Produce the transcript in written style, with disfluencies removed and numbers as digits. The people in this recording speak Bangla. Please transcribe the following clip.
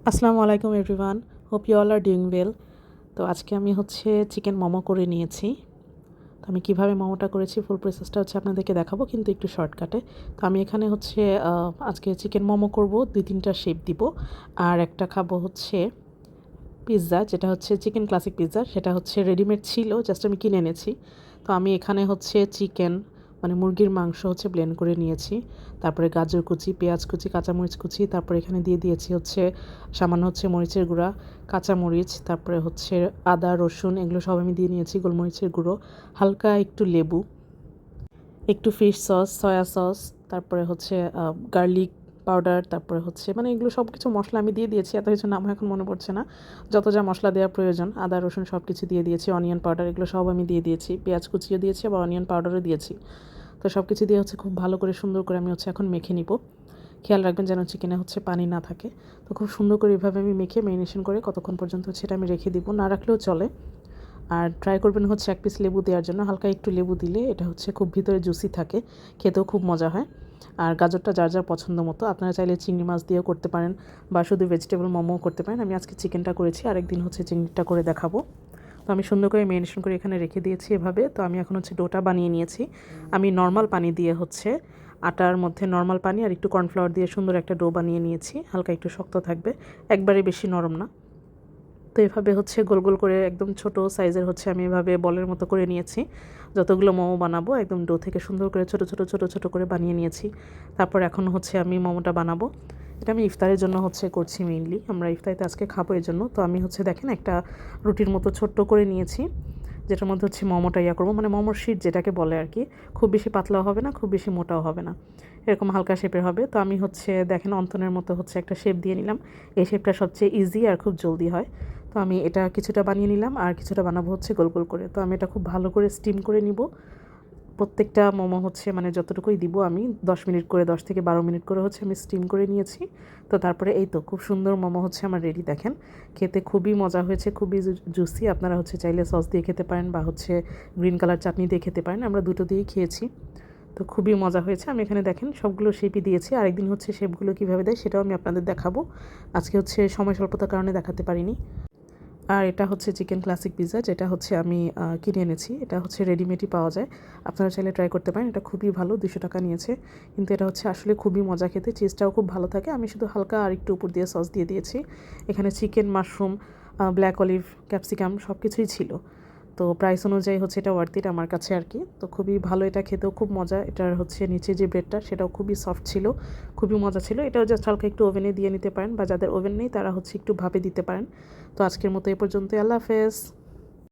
আসসালামু আলাইকুম everyone, hope you all are doing well. তো আজকে আমি চিকেন মোমো করে নিয়েছি। তো আমি কীভাবে মোমোটা করেছি ফুল প্রসেসটা আপনাদেরকে দেখাবো, কিন্তু একটু শর্টকাটে। তো আমি এখানে আজকে চিকেন মোমো করব, 2-3টা শেপ দিব। আর একটা খাবো পিৎজা, যেটা চিকেন ক্লাসিক পিৎজা, সেটা রেডিমেড ছিল, জাস্ট আমি কিনে এনেছি। তো আমি এখানে চিকেন মানে মুরগির মাংস ব্লেন্ড করে নিয়েছি। তারপরে গাজর কুচি, পেঁয়াজ কুচি, কাঁচামরিচ কুচি, তারপরে এখানে দিয়ে দিয়েছি সামান্য মরিচের গুঁড়া, কাঁচামরিচ, তারপরে আদা রসুন, এগুলো সব আমি দিয়ে নিয়েছি, গোলমরিচের গুঁড়ো, হালকা একটু লেবু, একটু ফিশ সস, সয়া সস, তারপরে গার্লিক পাউডার, তারপরে মানে এগুলো সব কিছু মশলা আমি দিয়ে দিয়েছি। এত কিছু নাম এখন মনে পড়ছে না, যত যা মশলা দেওয়া প্রয়োজন, আদা রসুন সব কিছু দিয়ে দিয়েছি, অনিয়ন পাউডার, এগুলো সব আমি দিয়ে দিয়েছি, পেঁয়াজ কুচিও দিয়েছি, আবার অনিয়ন পাউডারও দিয়েছি। তো সব কিছু দিয়ে খুব ভালো করে সুন্দর করে আমি এখন মেখে নিব। খেয়াল রাখবেন যেন চিকেনে পানি না থাকে। তো খুব সুন্দর করে এভাবে আমি মেখে ম্যারিনেশন করে কতক্ষণ পর্যন্ত এটা আমি রেখে দিব, না রাখলেও চলে। আর ট্রাই করবেন এক পিস লেবু দেওয়ার জন্য, হালকা একটু লেবু দিলে এটা খুব ভিতরে জুসি থাকে, খেতেও খুব মজা হয়। আর গাজরটা যার যার পছন্দ মতো, আপনারা চাইলে চিংড়ি মাছ দিয়েও করতে পারেন বা শুধু ভেজিটেবল মোমোও করতে পারেন। আমি আজকে চিকেনটা করেছি, আরেকদিন চিংড়িটা করে দেখাবো। তো আমি সুন্দর করে ম্যারিনেশন করে এখানে রেখে দিয়েছি এভাবে। তো আমি এখন ডোটা বানিয়ে নিয়েছি। আমি নর্মাল পানি দিয়ে আটার মধ্যে নর্মাল পানি আর একটু কর্নফ্লাওয়ার দিয়ে সুন্দর একটা ডো বানিয়ে নিয়েছি, হালকা একটু শক্ত থাকবে, একবারে বেশি নরম না। তো এভাবে গোল গোল করে একদম ছোট সাইজের আমি এভাবে বলের মতো করে নিয়েছি। যতগুলো মোমো বানাবো একদম ডো থেকে সুন্দর করে ছোট ছোট ছোট ছোট করে বানিয়ে নিয়েছি। তারপর এখন আমি মোমোটা বানাবো। এটা আমি ইফতারের জন্য করছি মেইনলি, আমরা ইফতারিতে আজকে খাবো এর জন্য। তো আমি দেখেন একটা রুটির মতো ছোট্ট করে নিয়েছি, যেটার মধ্যে মোমোটা করবো, মানে মোমোর শিট যেটাকে বলে আর কি। খুব বেশি পাতলাও হবে না, খুব বেশি মোটাও হবে না, এরকম হালকা শেপের হবে। তো আমি দেখেন অন্তনের মতো একটা শেপ দিয়ে নিলাম। এই শেপটা সবচেয়ে ইজি আর খুব জলদি হয়। তো আমি এটা কিছুটা বানিয়ে নিলাম, আর কিছুটা বানাবো গোল গোল করে। তো আমি এটা খুব ভালো করে স্টিম করে নিব। প্রত্যেকটা মোমো মানে যতটুকুই দিব আমি 10 মিনিট করে, 10 থেকে 12 মিনিট করে আমি স্টিম করে নিয়েছি। তো তারপরে এই তো খুব সুন্দর মোমো আমার রেডি। দেখেন খেতে খুবই মজা হয়েছে, খুবই জুসি। আপনারা চাইলে সস দিয়ে খেতে পারেন বা গ্রিন কালার চাটনি দিয়ে খেতে পারেন, আমরা দুটো দিয়েই খেয়েছি। তো খুবই মজা হয়েছে। আমি এখানে দেখেন সবগুলো শেপই দিয়েছি, আরেকদিন শেপগুলো কীভাবে দেয় সেটাও আমি আপনাদের দেখাবো। আজকে সময় স্বল্পতার কারণে দেখাতে পারিনি। আর এটা চিকেন ক্লাসিক পিৎজা, যেটা আমি কিনে এনেছি। এটা রেডিমেডই পাওয়া যায়, আপনারা চাইলে ট্রাই করতে পারেন। এটা খুবই ভালো, 200 টাকা নিয়েছে, কিন্তু এটা আসলে খুবই মজা খেতে, চিজটাও খুব ভালো থাকে। আমি শুধু হালকা আর একটু উপর দিয়ে সস দিয়ে দিয়েছি। এখানে chicken, mushroom, black olive, capsicum সব কিছুই ছিল। তো প্রাইস অনুযায়ী এটা ওয়ার্থ ইট আমার কাছে আর কি। তো খুবই ভালো, এটা খেতেও খুব মজা। এটার নিচে যে ব্রেডটা সেটাও খুবই সফট ছিল, খুবই মজা ছিল। এটাও জাস্ট হালকা একটু ওভেনে দিয়ে নিতে পারেন, বা যাদের ওভেন নেই তারা একটু ভাপে দিতে পারেন। তো আজকের মতো এ পর্যন্তই, আল্লাহ হাফেজ।